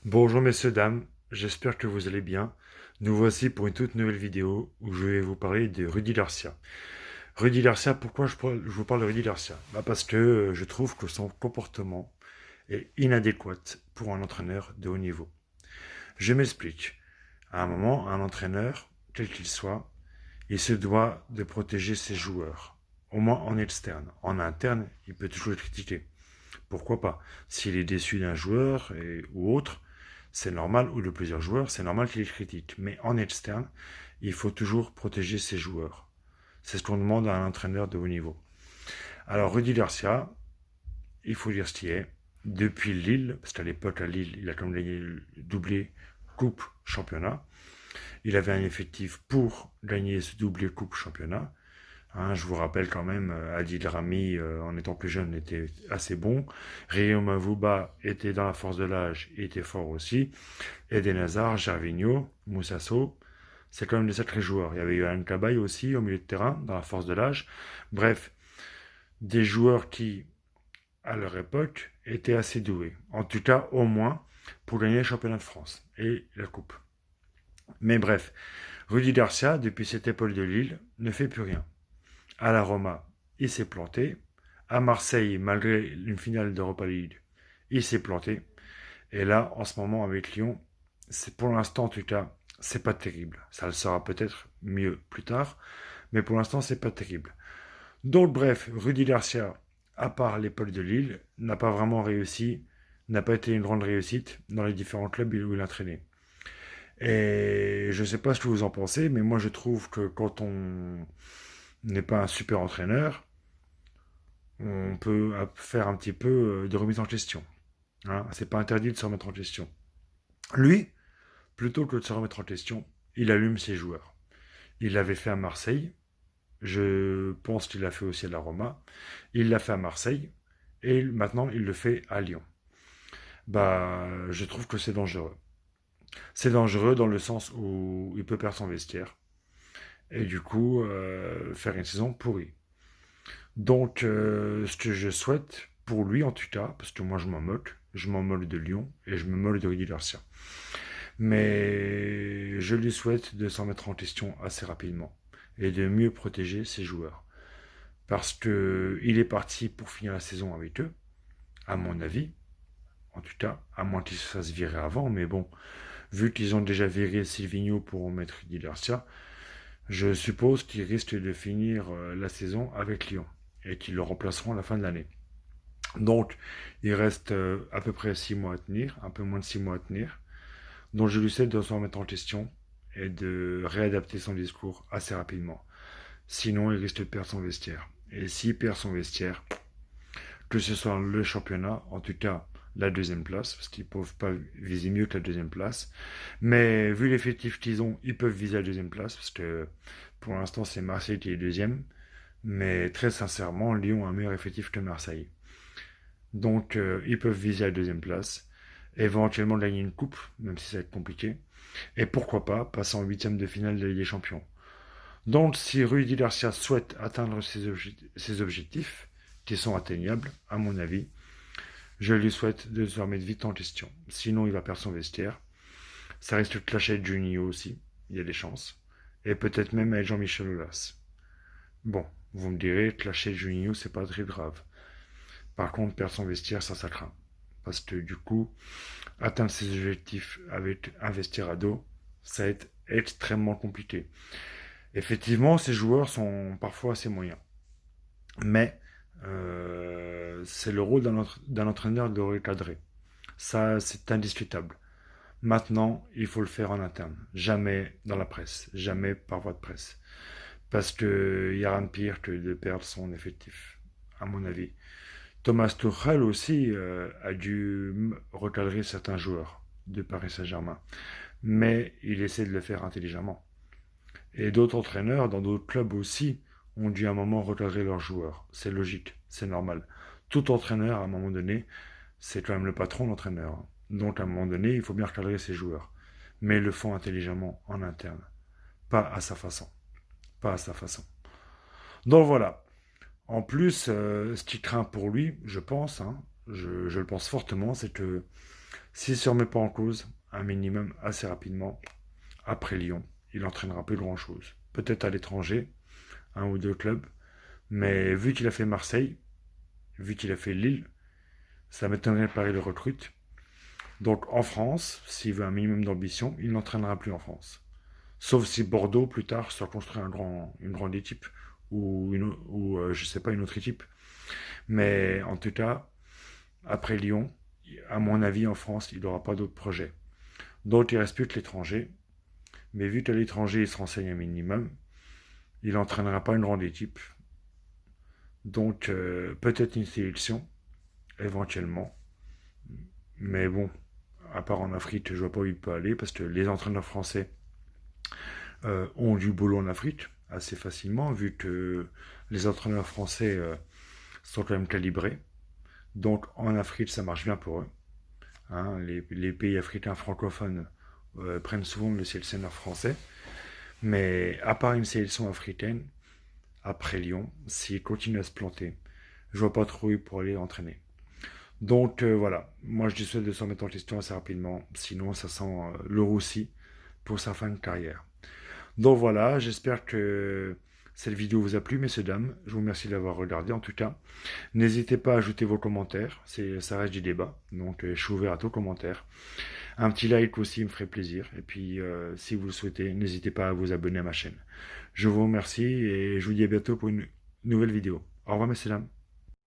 Bonjour messieurs, dames, j'espère que vous allez bien. Nous voici pour une toute nouvelle vidéo où je vais vous parler de Rudy Garcia. Rudy Garcia, pourquoi je vous parle de Rudy Garcia? Parce que je trouve que son comportement est inadéquat pour un entraîneur de haut niveau. Je m'explique. À un moment, un entraîneur, quel qu'il soit, il se doit de protéger ses joueurs, au moins en externe. En interne, il peut toujours être critiqué. Pourquoi pas? S'il est déçu d'un joueur ou autre, c'est normal, ou de plusieurs joueurs, c'est normal qu'il les critique. Mais en externe, il faut toujours protéger ses joueurs. C'est ce qu'on demande à un entraîneur de haut niveau. Alors Rudy Garcia, il faut dire ce qui est. Depuis Lille, parce qu'à l'époque à Lille, il a quand même gagné le doublé coupe championnat. Il avait un effectif pour gagner ce doublé coupe championnat. Hein, je vous rappelle quand même, Adil Rami, en étant plus jeune, était assez bon. Rio Mavuba était dans la force de l'âge, il était fort aussi. Eden Hazard, Gervinho, Moussasso, c'est quand même des sacrés joueurs. Il y avait eu Alan Cabaye aussi au milieu de terrain, dans la force de l'âge. Bref, des joueurs qui, à leur époque, étaient assez doués. En tout cas, au moins, pour gagner le championnat de France et la coupe. Mais bref, Rudy Garcia, depuis cette époque de Lille, ne fait plus rien. À la Roma, il s'est planté. À Marseille, malgré une finale d'Europa League, il s'est planté. Et là, en ce moment, avec Lyon, c'est pour l'instant, en tout cas, c'est pas terrible. Ça le sera peut-être mieux plus tard, mais pour l'instant, c'est pas terrible. Donc, bref, Rudy Garcia, à part l'épaule de Lille, n'a pas vraiment réussi, n'a pas été une grande réussite dans les différents clubs où il a entraîné. Et je sais pas ce que vous en pensez, mais moi, je trouve que quand on n'est pas un super entraîneur, on peut faire un petit peu de remise en question. Hein. C'est pas interdit de se remettre en question. Lui, plutôt que de se remettre en question, il allume ses joueurs. Il l'avait fait à Marseille, je pense qu'il l'a fait aussi à la Roma, il l'a fait à Marseille, et maintenant il le fait à Lyon. Bah, je trouve que c'est dangereux. C'est dangereux dans le sens où il peut perdre son vestiaire, et du coup faire une saison pourrie. Donc, ce que je souhaite, pour lui en tout cas, parce que moi je m'en moque de Lyon, et je me moque de Rudy Garcia. Mais je lui souhaite de s'en mettre en question assez rapidement, et de mieux protéger ses joueurs. Parce que il est parti pour finir la saison avec eux, à mon avis, en tout cas, à moins qu'ils se fassent virer avant, mais bon, vu qu'ils ont déjà viré Silvino pour en mettre Di Garcia, je suppose qu'ils risquent de finir la saison avec Lyon, et qu'ils le remplaceront à la fin de l'année. Donc, il reste à peu près 6 mois à tenir, un peu moins de 6 mois à tenir. Donc, je lui souhaite de se remettre en question et de réadapter son discours assez rapidement. Sinon, il risque de perdre son vestiaire. Et s'il perd son vestiaire, que ce soit le championnat, en tout cas la deuxième place, parce qu'ils ne peuvent pas viser mieux que la deuxième place. Mais vu l'effectif qu'ils ont, ils peuvent viser la deuxième place, parce que pour l'instant c'est Marseille qui est deuxième. Mais très sincèrement, Lyon a un meilleur effectif que Marseille. Donc ils peuvent viser la deuxième place, éventuellement gagner une coupe, même si ça va être compliqué. Et pourquoi pas passer en huitième de finale de la Ligue des Champions. Donc si Rudy Garcia souhaite atteindre ses objectifs, qui sont atteignables, à mon avis, je lui souhaite de se remettre vite en question. Sinon, il va perdre son vestiaire. Ça risque de clasher avec Juninho aussi. Il y a des chances. Et peut-être même avec Jean-Michel Aulas. Bon, vous me direz, clasher Juninho, c'est pas très grave. Par contre, perdre son vestiaire, ça craint. Parce que du coup, atteindre ses objectifs avec un vestiaire à dos, ça va être extrêmement compliqué. Effectivement, ces joueurs sont parfois assez moyens. Mais c'est le rôle d'un entraîneur de recadrer. Ça, c'est indiscutable. Maintenant, il faut le faire en interne. Jamais dans la presse. Jamais par voie de presse. Parce qu'il n'y a rien de pire que de perdre son effectif, à mon avis. Thomas Tuchel aussi a dû recadrer certains joueurs de Paris Saint-Germain. Mais il essaie de le faire intelligemment. Et d'autres entraîneurs dans d'autres clubs aussi ont dû à un moment recadrer leurs joueurs. C'est logique, c'est normal. Tout entraîneur, à un moment donné, c'est quand même le patron, l'entraîneur. Donc à un moment donné, il faut bien recadrer ses joueurs. Mais ils le font intelligemment, en interne. Pas à sa façon. Pas à sa façon. Donc voilà. En plus, ce qui craint pour lui, je pense, hein, je le pense fortement, c'est que S'il ne se remet pas en cause, un minimum assez rapidement, après Lyon, il n'entraînera plus grand-chose. Peut-être à l'étranger, un ou deux clubs, mais vu qu'il a fait Marseille, vu qu'il a fait Lille, ça m'étonnerait que Paris le recrute. Donc en France, s'il veut un minimum d'ambition, il n'entraînera plus en France. Sauf si Bordeaux, plus tard, se construit une grande équipe ou je sais pas, une autre équipe. Mais en tout cas, après Lyon, à mon avis, en France, il n'aura pas d'autres projets. Donc il reste plus que l'étranger. Mais vu qu'à l'étranger, il se renseigne un minimum, il n'entraînera pas une grande équipe. Donc peut-être une sélection, éventuellement. Mais bon, à part en Afrique, je vois pas où il peut aller parce que les entraîneurs français ont du boulot en Afrique assez facilement, vu que les entraîneurs français sont quand même calibrés. Donc en Afrique, ça marche bien pour eux. Hein, les pays africains francophones prennent souvent le sélectionneur français. Mais à part une sélection africaine, après Lyon, s'il continue à se planter, je vois pas trop où il pourrait aller entraîner. Donc voilà, moi je décide de s'en mettre en question assez rapidement, sinon ça sent le roussi pour sa fin de carrière. Donc voilà, j'espère que cette vidéo vous a plu, messieurs, dames. Je vous remercie de l'avoir regardé en tout cas. N'hésitez pas à ajouter vos commentaires, ça reste du débat, donc je suis ouvert à tous commentaires. Un petit like aussi me ferait plaisir, et puis si vous le souhaitez, n'hésitez pas à vous abonner à ma chaîne. Je vous remercie et je vous dis à bientôt pour une nouvelle vidéo. Au revoir, messieurs, dames.